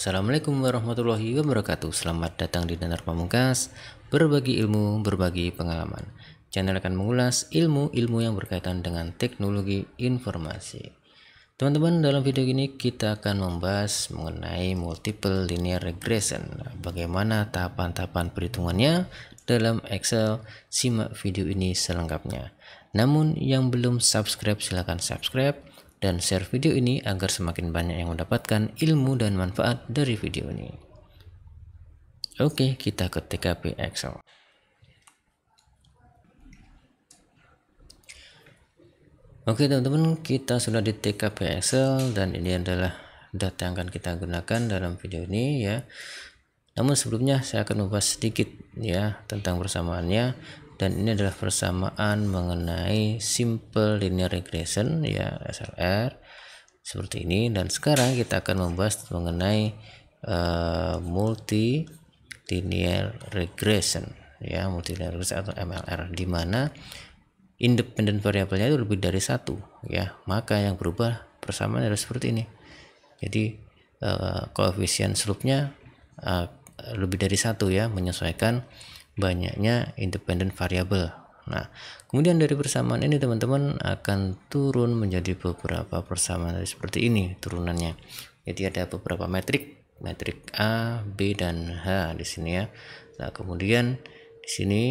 Assalamualaikum warahmatullahi wabarakatuh. Selamat datang di Danar Pamungkas, berbagi ilmu, berbagi pengalaman. Channel akan mengulas ilmu-ilmu yang berkaitan dengan teknologi informasi. Teman-teman, dalam video ini kita akan membahas mengenai multiple linear regression. Bagaimana tahapan-tahapan perhitungannya dalam Excel. Simak video ini selengkapnya. Namun yang belum subscribe silahkan subscribe dan share video ini agar semakin banyak yang mendapatkan ilmu dan manfaat dari video ini. Oke, kita ke TKP Excel. Oke teman-teman, kita sudah di TKP Excel dan ini adalah data yang akan kita gunakan dalam video ini ya. Namun sebelumnya saya akan membahas sedikit ya tentang persamaannya, dan ini adalah persamaan mengenai simple linear regression ya, SLR seperti ini. Dan sekarang kita akan membahas mengenai multi linear regression ya, multi linear regression atau MLR, di mana independen variabelnya itu lebih dari satu ya, maka yang berubah persamaan adalah seperti ini. Jadi koefisien slope-nya lebih dari satu ya, menyesuaikan banyaknya independen variabel. Nah, kemudian dari persamaan ini teman-teman akan turun menjadi beberapa persamaan seperti ini turunannya. Jadi ada beberapa metrik A, B, dan H di sini ya. Nah, kemudian di sini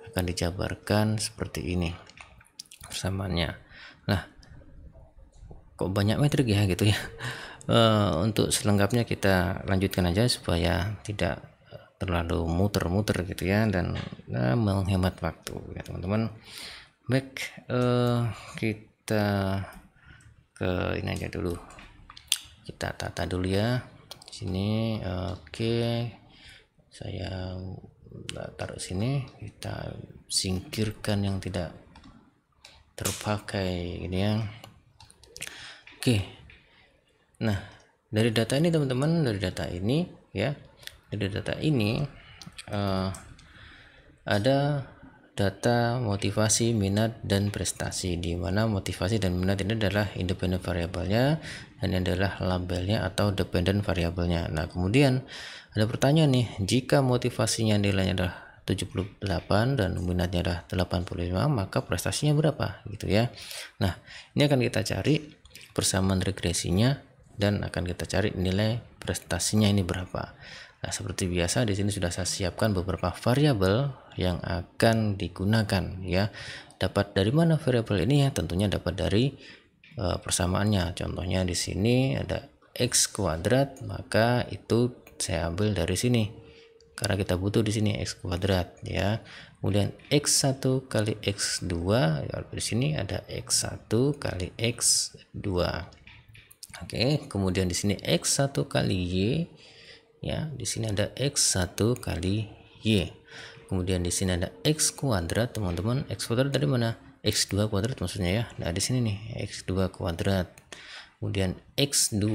akan dijabarkan seperti ini persamaannya. Nah, kok banyak metrik ya gitu ya. Untuk selengkapnya kita lanjutkan aja supaya tidak terlalu muter-muter gitu ya, dan menghemat waktu ya teman-teman. Baik, kita ke ini aja dulu, kita tata dulu ya di sini. Oke, saya taruh sini, kita singkirkan yang tidak terpakai ini ya. Oke, nah dari data ini teman-teman, dari data ini ya, dari data ini ada data motivasi, minat, dan prestasi, di mana motivasi dan minat ini adalah independen variabelnya dan ini adalah labelnya atau dependent variabelnya. Nah, kemudian ada pertanyaan nih, jika motivasinya nilainya adalah 78 dan minatnya adalah 85, maka prestasinya berapa gitu ya. Nah, ini akan kita cari persamaan regresinya dan akan kita cari nilai prestasinya ini berapa. Nah, seperti biasa di sini sudah saya siapkan beberapa variabel yang akan digunakan ya. Dapat dari mana variabel ini ya? Tentunya dapat dari persamaannya. Contohnya di sini ada x kuadrat, maka itu saya ambil dari sini karena kita butuh di sini x kuadrat ya. Kemudian x1 kali x2, ya, di sini ada x1 kali x2. Oke, kemudian di sini x1 kali y ya, di sini ada x1 kali y. Kemudian di sini ada x kuadrat teman-teman. X kuadrat dari mana? X2 kuadrat maksudnya ya. Nah, di sini nih x2 kuadrat. Kemudian x2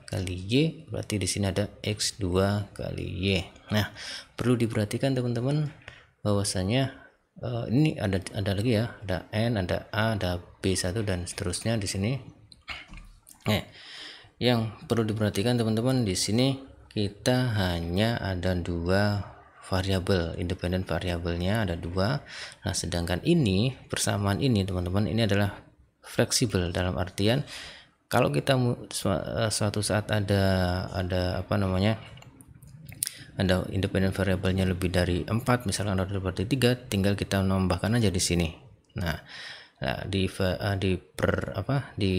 kali y, berarti di sini ada x2 kali y. Nah, perlu diperhatikan teman-teman bahwasanya ini ada lagi ya, ada n, ada a, ada b1 dan seterusnya di sini. Yang perlu diperhatikan teman-teman, di sini kita hanya ada dua variabel, independen variabelnya ada dua. Nah, sedangkan ini persamaan ini teman-teman, ini adalah fleksibel, dalam artian kalau kita suatu saat ada apa namanya, ada independen variabelnya lebih dari 4, misalkan ada lebih dari 3, tinggal kita menambahkan aja di sini. Nah, di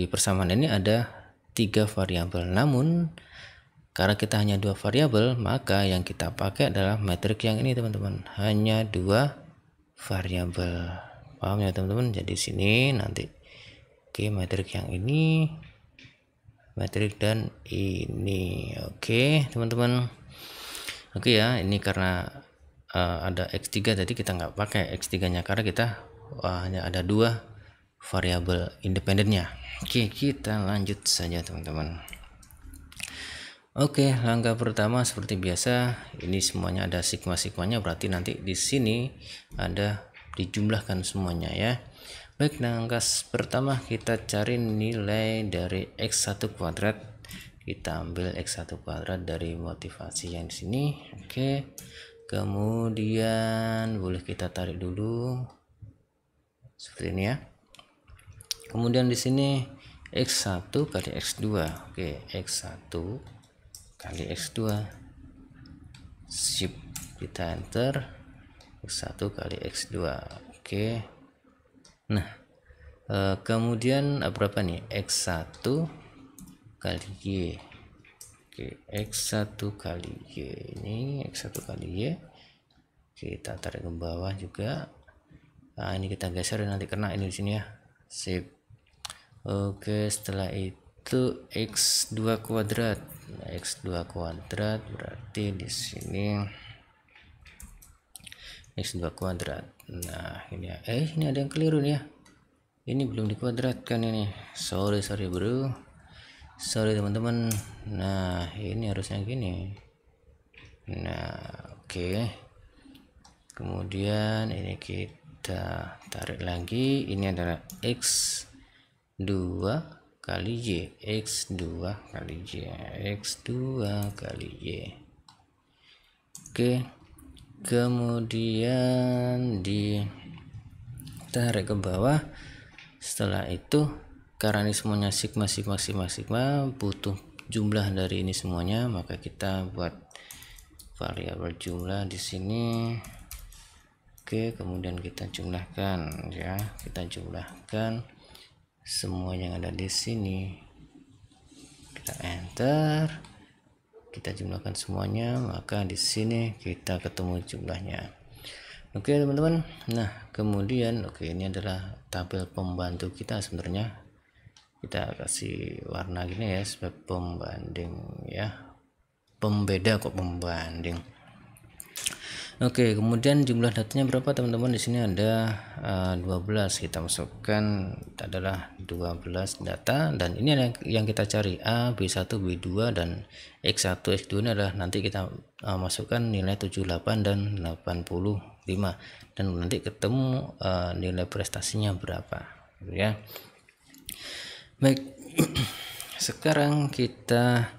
persamaan ini ada 3 variabel, namun karena kita hanya 2 variabel, maka yang kita pakai adalah metrik yang ini teman-teman, hanya 2 variabel. Paham ya teman-teman? Jadi sini nanti oke, metrik yang ini, metrik dan ini. Oke teman-teman. Oke ya, ini karena ada x3 tadi kita nggak pakai x3 nya karena kita hanya ada 2 variabel independennya. Oke, kita lanjut saja teman-teman. Oke, langkah pertama seperti biasa, ini semuanya ada sigma-sigmanya, berarti nanti di sini ada dijumlahkan semuanya ya. Baik, langkah pertama kita cari nilai dari x1 kuadrat kita ambil X1 kuadrat dari motivasi yang di sini. Oke, kemudian boleh kita tarik dulu seperti ini ya. Kemudian di sini X1 kali X2. Oke, X1 kali X2, shift kita enter, X1 kali X2. Oke, nah kemudian berapa nih, X1 kali Y. Oke, X1 kali Y, ini X1 kali Y, kita tarik ke bawah juga. Nah, ini kita geser nanti kena ini di sini ya, sip. Oke, setelah itu X2 kuadrat. Nah, X2 kuadrat berarti di sini X2 kuadrat. Nah, ini ya. Ini ada yang keliru nih ya. Ini belum dikuadratkan ini. Sorry bro. Sorry teman-teman. Nah, ini harusnya gini. Nah, oke. Kemudian ini kita tarik lagi. Ini adalah X2 kali Y. X2 kali Y. X2 kali Y. Oke. Kemudian ditarik ke bawah. Setelah itu karena ini semuanya sigma butuh jumlah dari ini semuanya, maka kita buat variabel jumlah di sini. Oke, kemudian kita jumlahkan ya, kita jumlahkan semua yang ada di sini, kita enter, kita jumlahkan semuanya, maka di sini kita ketemu jumlahnya. Oke teman-teman, nah kemudian ini adalah tabel pembantu kita. Sebenarnya kita kasih warna gini ya sebagai pembanding ya, pembeda kok pembanding. Oke, kemudian jumlah datanya berapa teman-teman? Di sini ada 12, kita masukkan adalah 12 data, dan ini yang kita cari A, B1, B2 dan X1, X2 ini adalah nanti kita masukkan nilai 78 dan 85, dan nanti ketemu nilai prestasinya berapa gitu ya. Baik, sekarang kita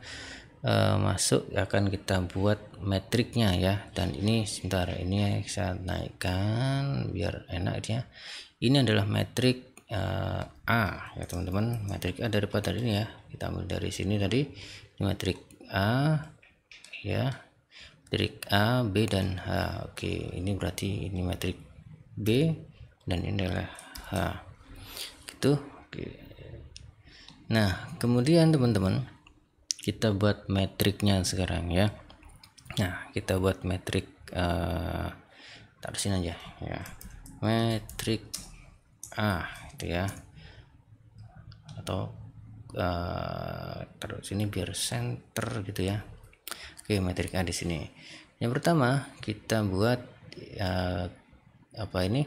masuk, akan kita buat metriknya ya. Dan ini sebentar, ini saya naikkan biar enak ya. Ini adalah metrik A ya teman-teman, metrik A daripada ini ya, kita ambil dari sini tadi. Ini metrik A ya, metrik A, B dan H. Oke, ini berarti ini metrik B dan ini adalah H gitu. Oke. Nah kemudian teman-teman kita buat metriknya sekarang ya. Nah kita buat metrik taruh sini aja ya, metrik A itu ya, atau taruh sini biar center gitu ya. Oke, metrik A di sini. Yang pertama kita buat apa ini?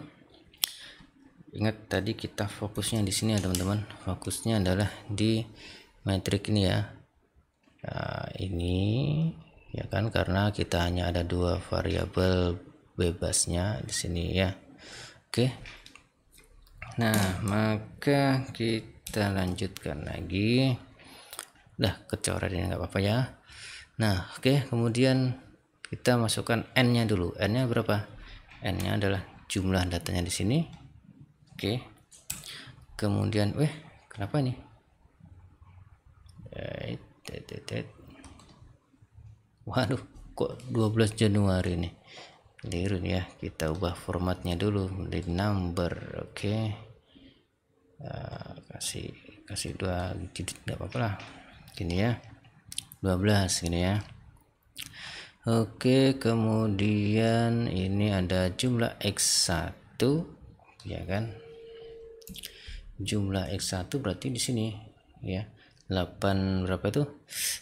Ingat tadi kita fokusnya di sini ya teman-teman. Fokusnya adalah di metrik ini ya. Nah, ini ya kan, karena kita hanya ada 2 variabel bebasnya di sini ya. Oke. Nah, maka kita lanjutkan lagi. Udah kecoret ini nggak apa-apa ya. Nah, oke, kemudian kita masukkan n-nya dulu. N-nya berapa? N-nya adalah jumlah datanya di sini. Oke. Kemudian kenapa nih? Waduh, kok 12 Januari nih, keliru ya. Kita ubah formatnya dulu menjadi number. Oke. Kasih 2 digit nggak apa-apa lah, gini ya, 12 gini ya. Oke, kemudian ini ada jumlah X1 ya kan, jumlah X1 berarti di sini ya 8 berapa itu,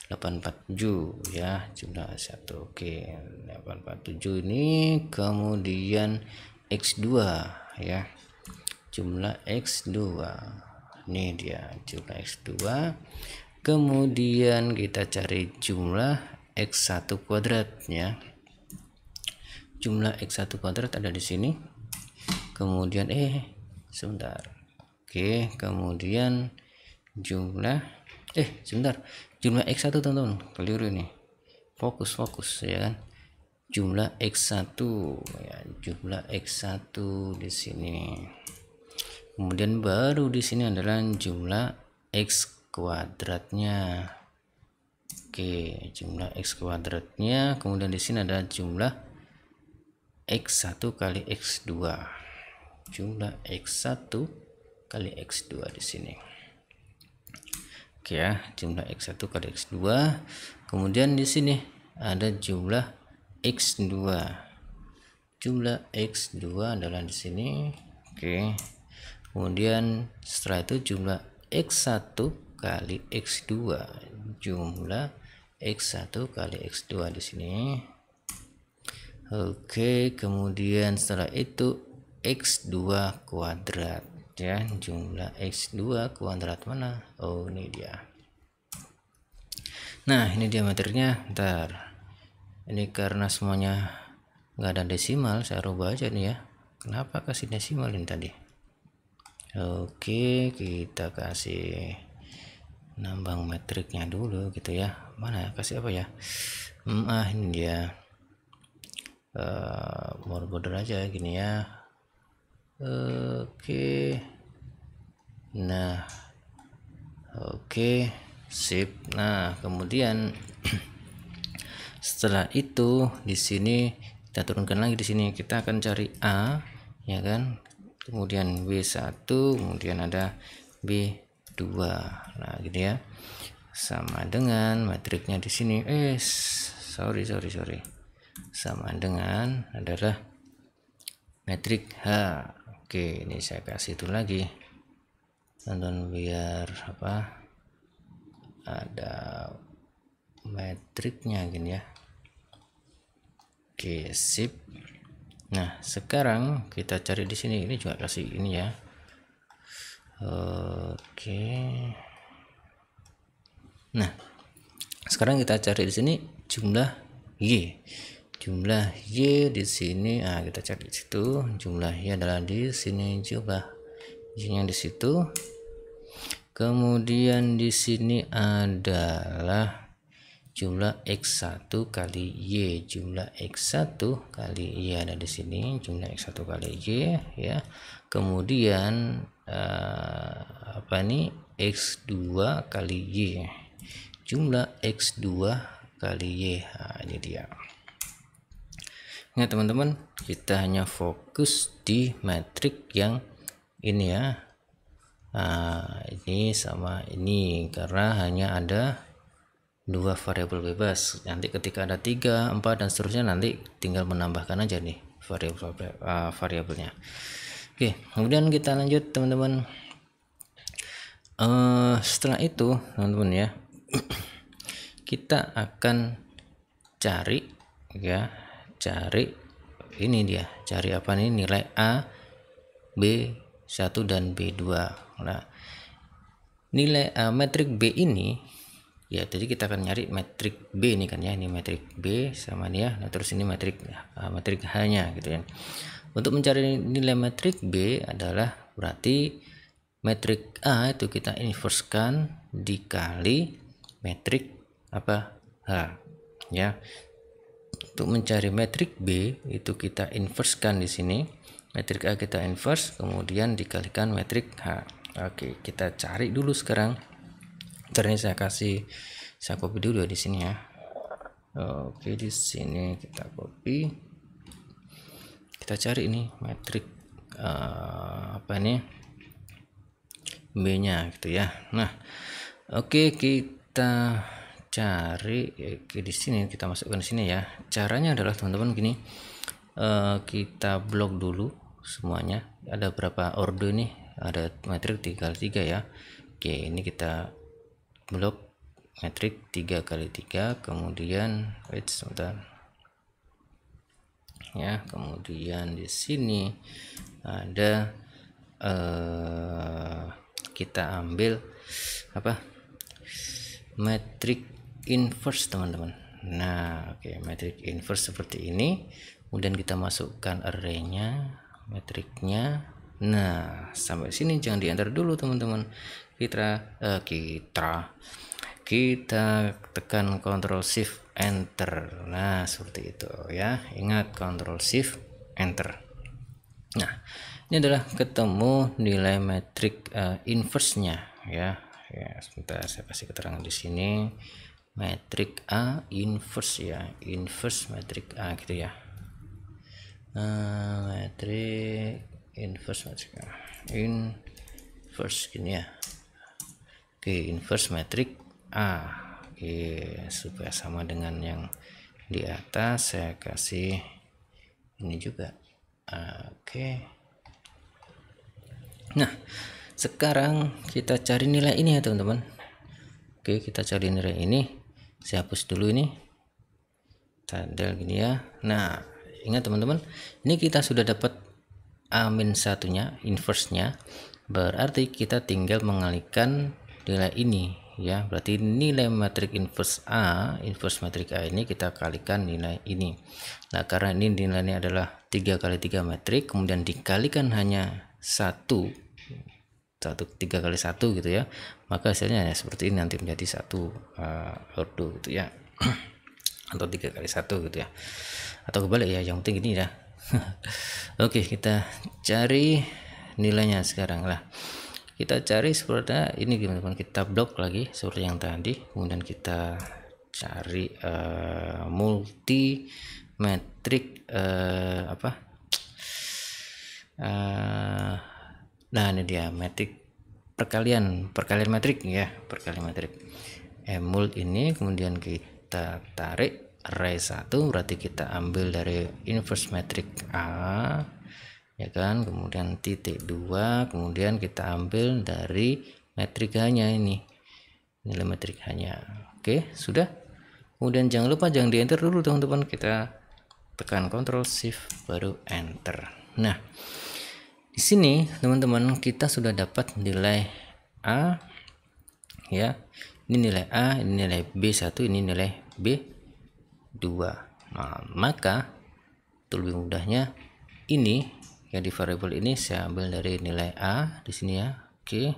847 ya, jumlah X1. Oke, 847 ini. Kemudian X2 ya, jumlah X2 ini dia jumlah X2. Kemudian kita cari jumlah X1 kuadratnya. Jumlah X1 kuadrat ada di sini. Kemudian sebentar. Oke, kemudian jumlah Sebentar, jumlah X1 teman-teman, keliru ini, fokus ya kan, jumlah X1 ya, jumlah X1 di sini. Kemudian baru di sini adalah jumlah X kuadratnya. Oke, jumlah X kuadratnya. Kemudian di sini ada jumlah X1 kali X2. Jumlah X1 kali X2 di sini. Oke ya, jumlah X1 kali X2. Kemudian di sini ada jumlah X2. Jumlah X2 adalah di sini. Oke. Kemudian setelah itu jumlah X1 kali X2. Jumlah X1 kali X2 di sini. Oke, kemudian setelah itu X2 kuadrat ya, jumlah X2 kuadrat mana? Oh, ini dia. Nah, ini dia materinya. Ntar ini karena semuanya nggak ada desimal, saya rubah aja nih ya. Kenapa kasih desimal ini tadi? Oke, kita kasih nambang metriknya dulu gitu ya. Mana kasih apa ya? Ini dia. More border aja gini ya. Oke. Nah, oke, sip. Nah, kemudian setelah itu di sini kita turunkan lagi, di sini kita akan cari A ya kan, kemudian B1, kemudian ada B2. Nah, gitu ya. Sama dengan matriknya di sini. Sorry. Sama dengan adalah metrik H. Oke, ini saya kasih itu lagi. Tonton biar apa? Ada metriknya gini ya. Oke, sip. Nah, sekarang kita cari di sini, ini juga kasih ini ya. Oke. Nah, sekarang kita cari di sini jumlah Y. Jumlah Y di sini, kita cari di situ. Jumlah Y adalah di sini, jumlah Y-nya di situ. Kemudian di sini adalah jumlah X1 kali Y. Jumlah X1 kali Y ada di sini, jumlah X1 kali Y ya. Kemudian apa nih? X2 kali Y. Jumlah X2 kali Y. Nah, ini dia. Nah, teman-teman, kita hanya fokus di metrik yang ini ya. Ini sama ini karena hanya ada 2 variabel bebas. Nanti ketika ada 3, 4 dan seterusnya nanti tinggal menambahkan aja nih variabelnya. Oke, kemudian kita lanjut teman-teman. Setelah itu teman-teman ya, kita akan cari ya, cari ini dia, cari apa nih, nilai A, B1 dan B2. Nah, nilai metrik B ini ya, jadi kita akan nyari metrik B ini kan ya, ini metrik B sama nih ya. Nah, terus ini metrik H-nya gitu ya. Untuk mencari nilai metrik B adalah berarti metrik A itu kita inversekan dikali metrik apa? H ya. Untuk mencari metrik B itu kita inversekan di sini. Metrik A kita inverse, kemudian dikalikan metrik H. Oke, kita cari dulu sekarang. Ternyata saya copy dulu di sini ya. Oke, di sini kita copy. Kita cari ini metrik apa nih? B-nya gitu ya. Nah, oke, kita cari di sini, kita masukkan di sini ya. Caranya adalah teman-teman gini. Kita blok dulu semuanya. Ada berapa ordo ini? Ada metrik 3x3 ya. Oke, ini kita blok metrik 3x3, kemudian sebentar ya, kemudian di sini ada kita ambil apa, metrik inverse teman-teman. Nah, oke, metrik inverse seperti ini, kemudian kita masukkan arraynya, metriknya. Nah, sampai sini jangan di enter dulu teman-teman. Kita tekan Ctrl Shift Enter. Nah, seperti itu ya. Ingat Ctrl Shift Enter. Nah, ini adalah ketemu nilai metrik inverse-nya ya. Ya, sebentar saya kasih keterangan di sini. Metrik A inverse ya, inverse metrik A gitu ya. Metrik inverse metrik A, inverse gini ya. Oke, inverse metrik A. Oke, supaya sama dengan yang di atas saya kasih ini juga. Oke. Nah, sekarang kita cari nilai ini ya teman-teman. Oke, kita cari nilai ini. Saya hapus dulu ini. Tandel gini ya. Nah, ingat teman-teman, ini kita sudah dapat A-1-nya, inverse-nya. Berarti kita tinggal mengalihkan nilai ini ya. Berarti nilai metrik inverse A, inverse metrik A ini kita kalikan nilai ini. Nah, karena ini nilainya adalah 3 kali 3 metrik, kemudian dikalikan hanya 3 kali 1 gitu ya, maka hasilnya ya seperti ini, nanti menjadi 1 ordo gitu ya. Atau 3 kali 1 gitu ya, atau kebalik ya, yang penting ini ya. Oke, kita cari nilainya sekarang lah. Kita cari seperti ini teman-teman, kita blok lagi seperti yang tadi, kemudian kita cari multimetrik nah ini dia metrik perkalian metrik ya, perkalian metrik mult ini, kemudian kita tarik array 1, berarti kita ambil dari inverse metrik A ya kan, kemudian titik 2, kemudian kita ambil dari metrik hanya ini, nilai metrik hanya. Oke, sudah. Kemudian jangan lupa jangan di enter dulu teman-teman, kita tekan Ctrl Shift baru enter. Nah, di sini teman-teman kita sudah dapat nilai A ya. Ini nilai A, ini nilai B1, ini nilai B2. Nah, maka untuk lebih mudahnya ini ya, di variabel ini saya ambil dari nilai A di sini ya. Oke.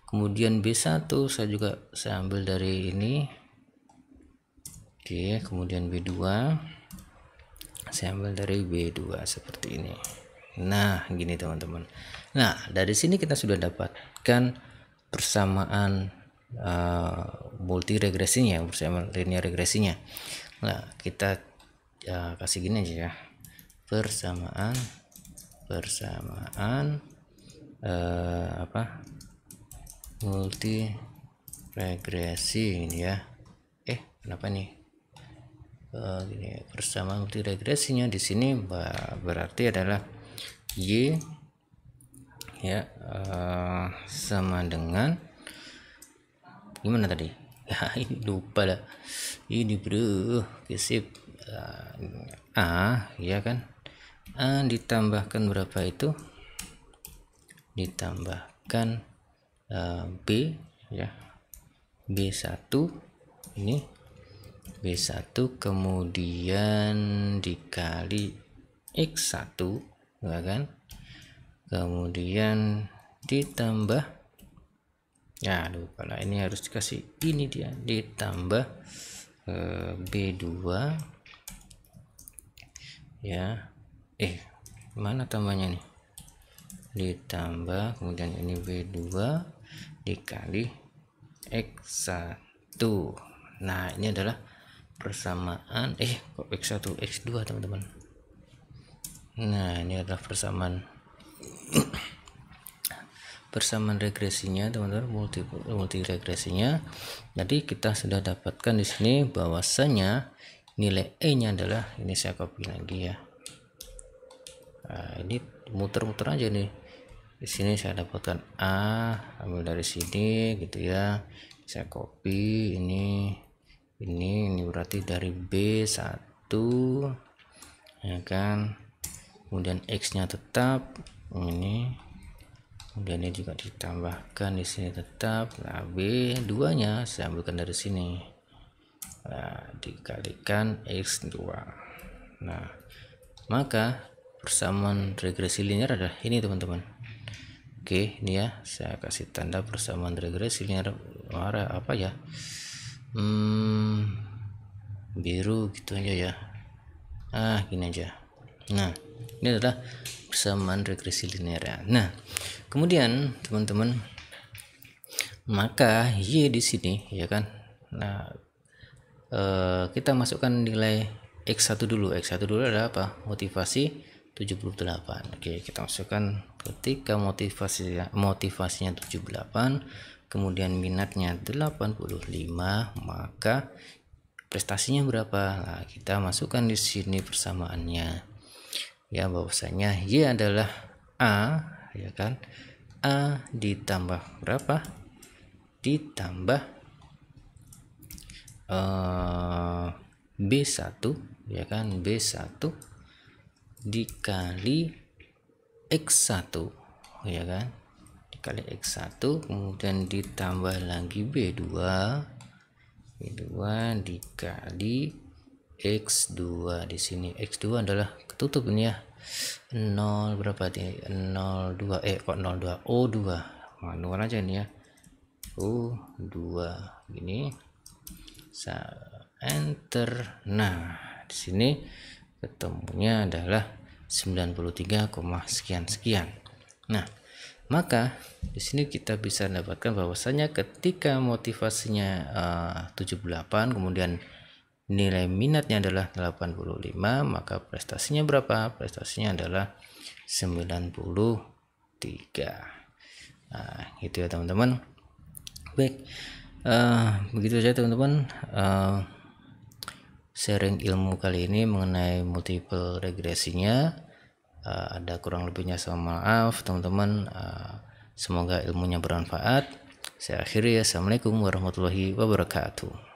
Kemudian B1 saya ambil dari ini. Oke, kemudian B2 saya ambil dari B2 seperti ini. Nah, gini teman-teman. Nah, dari sini kita sudah dapatkan persamaan multi regresinya, persamaan linear regresinya. Nah, kita kasih gini aja ya. Persamaan multi regresi ini ya. Kenapa nih? Gini, persamaan multi regresinya di sini berarti adalah Y ya sama dengan gimana tadi ya, ini lupa lah ini bro, sip. A ya kan, A ditambahkan berapa itu, ditambahkan B ya, B1 ini B1 kemudian dikali X1 ya kan, kemudian ditambah ya lupa lah, ini harus dikasih ini dia, ditambah B2 ya, mana tambahnya nih, ditambah kemudian ini B2 dikali X1. Nah, ini adalah persamaan kok X1 X2 teman-teman. Nah, ini adalah persamaan regresinya teman-teman, multi regresinya. Jadi kita sudah dapatkan di sini bahwasanya nilai E-nya adalah, ini saya copy lagi ya. Nah, ini muter-muter aja nih. Di sini saya dapatkan A, ambil dari sini gitu ya. Saya copy ini berarti dari B1 ya kan. Kemudian X-nya tetap ini. Kemudian ini juga ditambahkan di sini tetap. Nah, B2-nya saya ambilkan dari sini. Nah, dikalikan X2. Nah, maka persamaan regresi linear adalah ini teman-teman. Oke, ini ya saya kasih tanda persamaan regresi linear warna apa ya, biru gitu aja ya. Gini aja. Nah, ini adalah persamaan regresi linear ya. Nah, kemudian teman-teman, maka Y di sini ya kan. Nah, kita masukkan nilai X1 dulu. X1 dulu adalah apa? Motivasi 78. Oke, kita masukkan ketika motivasinya 78, kemudian minatnya 85, maka prestasinya berapa? Nah, kita masukkan di sini persamaannya. Ya, bahwasanya Y adalah A, ya kan? A ditambah berapa? Ditambah B1, ya kan? B1 dikali X1, ya kan? Dikali X1, kemudian ditambah lagi B2 dikali X2. Di sini X2 adalah ketutup ini ya, 0 berapa ini, 02 kok 02, O2 manual aja ini ya, O2 gini, enter. Nah, di sini ketemunya adalah 93, sekian. Nah, maka di sini kita bisa dapatkan bahwasanya ketika motivasinya 78, kemudian nilai minatnya adalah 85, maka prestasinya berapa? Prestasinya adalah 93. Nah, gitu ya teman-teman. Baik, begitu saja teman-teman sharing ilmu kali ini mengenai multiple regresinya. Ada kurang lebihnya, sama maaf teman-teman. Semoga ilmunya bermanfaat. Saya akhiri, assalamualaikum warahmatullahi wabarakatuh.